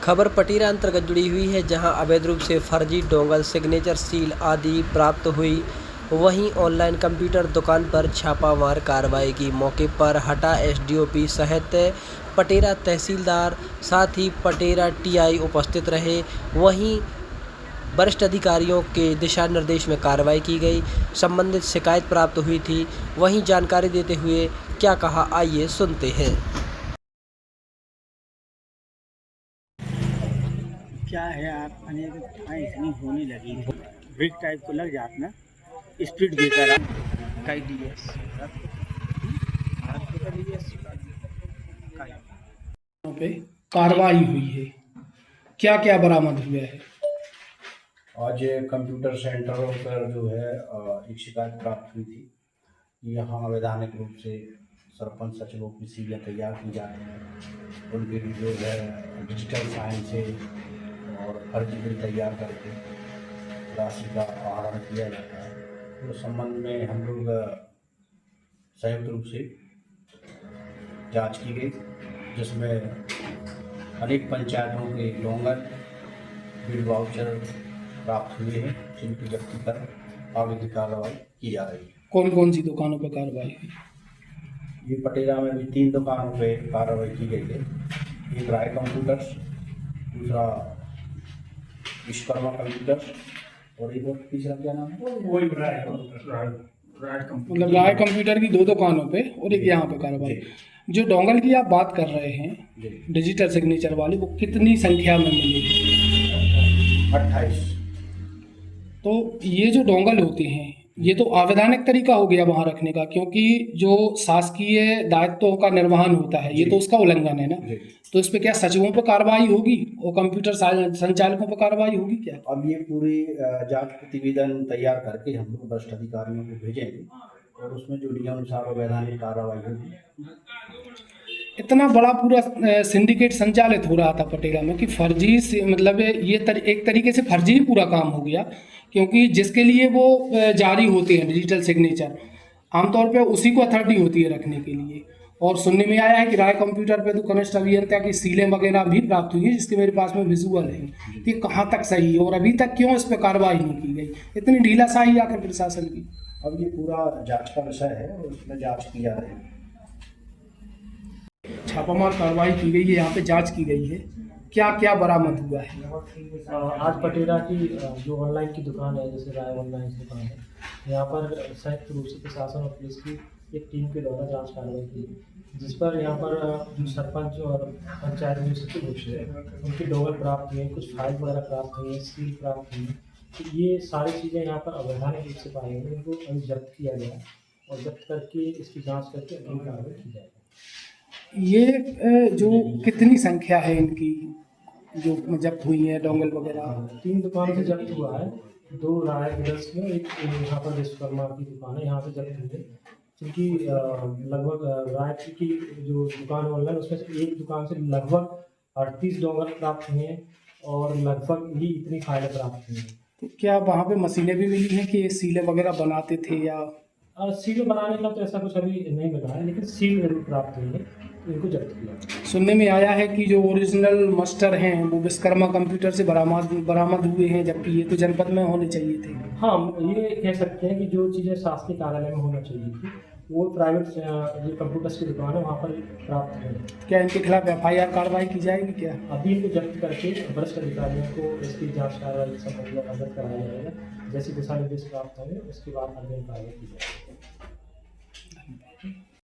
खबर पटीरा अंतर्गत जुड़ी हुई है, जहां अवैध रूप से फर्जी डोंगल, सिग्नेचर सील आदि प्राप्त हुई। वहीं ऑनलाइन कंप्यूटर दुकान पर छापामार कार्रवाई की। मौके पर हटा एसडीओपी सहित पटेरा तहसीलदार, साथ ही पटेरा टीआई उपस्थित रहे। वहीं वरिष्ठ अधिकारियों के दिशा निर्देश में कार्रवाई की गई। संबंधित शिकायत प्राप्त हुई थी। वहीं जानकारी देते हुए क्या कहा, आइए सुनते हैं। क्या है आप थाएँ इतनी होने लगी थी, ब्रेक टाइप को लग जात ना, स्पीड ब्रेकर आप कई डीएस पे कार्रवाई हुई है, क्या क्या बरामद हुआ है? आज कंप्यूटर सेंटरों पर जो है एक शिकायत प्राप्त हुई थी कि यहाँ अवैधानिक रूप से सरपंच सचिवों की सीलें तैयार की जा रही हैं। उनके लिए जो है डिजिटल साइन से और फर्जी बिल तैयार करके राशि का आहरण किया जाता है। तो उस संबंध में हम लोग संयुक्त रूप से जांच की गई, जिसमें अनेक पंचायतों के डोंगल, बिल वाउचर प्राप्त हुए हैं, जिनकी जब्ती कर आगे की कार्रवाई की जा रही है। कौन कौन सी दुकानों पर कार्रवाई हुई? ये पटेरा में भी 3 दुकानों पे कार्रवाई की गई है। एक राय कंप्यूटर्स, दूसरा विश्वकर्मा कंप्यूटर्स और एक और तीसरा क्या नाम है? वही राय कंप्यूटर। मतलब राय कंप्यूटर की 2 दुकानों पे और एक यहाँ पे कार्रवाई। जो डोंगल की आप बात कर रहे हैं, डिजिटल सिग्नेचर वाली, वो कितनी संख्या में मिली? 28। तो ये जो डोंगल होते हैं, ये तो अवैधानिक तरीका हो गया वहाँ रखने का, क्योंकि जो शासकीय दायित्वों का निर्वहन होता है, ये तो उसका उल्लंघन है ना। तो इस पे क्या सचिवों पर कार्रवाई होगी और कंप्यूटर संचालकों पर कार्रवाई होगी क्या? अब ये पूरी जांच प्रतिवेदन तैयार करके हम लोग वरिष्ठ अधिकारियों को भेजेंगे और उसमें जो नियमानुसार वैधानिक कार्रवाई होगी। इतना बड़ा पूरा सिंडिकेट संचालित हो रहा था पटेरा में कि फर्जी से मतलब ये एक तरीके से फर्जी ही पूरा काम हो गया, क्योंकि जिसके लिए वो जारी होते हैं डिजिटल सिग्नेचर, आमतौर पे उसी को अथॉरिटी होती है रखने के लिए। और सुनने में आया है कि राय कंप्यूटर पे तो कनिष्ठ अभियंता की सीलें वगैरह भी प्राप्त हुई है, जिसके मेरे पास में विजुअल है कि कहाँ तक सही है और अभी तक क्यों इस पर कार्रवाई नहीं की गई, इतनी ढीलाशाही आकर प्रशासन की। अब ये पूरा जांच का विषय है और उसमें जांच की जा रही है। छापामार कार्रवाई की गई है, यहाँ पे जांच की गई है, क्या क्या बरामद हुआ है? आज पटेरा की जो ऑनलाइन की दुकान है, जैसे राय ऑनलाइन की दुकान है, यहाँ पर संयुक्त रूप से प्रशासन और पुलिस की एक टीम के द्वारा जांच कार्रवाई की, जिस पर यहाँ पर जो सरपंच और पंचायत में सचिव होते हैं, उनकी डोंगल प्राप्त हुई है, कुछ फाइल वगैरह प्राप्त हुई है, सील प्राप्त हुई है। तो ये सारी चीज़ें यहाँ पर अवैधानिक रूप से पाई गई, इनको अभी जब्त किया गया और जब्त करके इसकी जाँच करके अगली कार्रवाई की जाएगी। ये जो कितनी संख्या है इनकी जो जब्त हुई है डोंगल वगैरह? 3 दुकानों से जब्त हुआ है, 2 राय ब्रदर्स की, एक यहाँ पर विश्वकर्मा की दुकान है, यहाँ से जब्त हुई है। क्योंकि लगभग राय की जो दुकान ऑनलाइन, उसमें से एक दुकान से लगभग 38 डोंगल प्राप्त हुए हैं और लगभग ही इतनी फाइलें प्राप्त हुई हैं। तो क्या वहाँ पे मशीनें भी मिली हैं कि ये सीलें वगैरह बनाते थे या? सील बनाने का तो ऐसा कुछ अभी नहीं मिला है, लेकिन सील जरूर प्राप्त हुई है, इनको जब्त किया। सुनने में आया है कि जो ओरिजिनल मास्टर हैं वो विश्वकर्मा कंप्यूटर से बरामद हुए हैं, जबकि ये तो जनपद में होने चाहिए थे। हाँ, ये कह सकते हैं कि जो चीज़ें शासकीय कार्यालय में होना चाहिए थी, वो प्राइवेट जो कंप्यूटर्स की दुकान है वहाँ पर प्राप्त है। क्या इनके खिलाफ FIR कार्रवाई की जाएगी क्या? अभी इनको जब्त करके वरिष्ठ अधिकारियों को इसकी जांच कार्रवाई के संबंध में अवगत कराया जाएगा। जैसे दिशा निर्देश प्राप्त होंगे उसके बाद अगली कार्रवाई की जाएगी।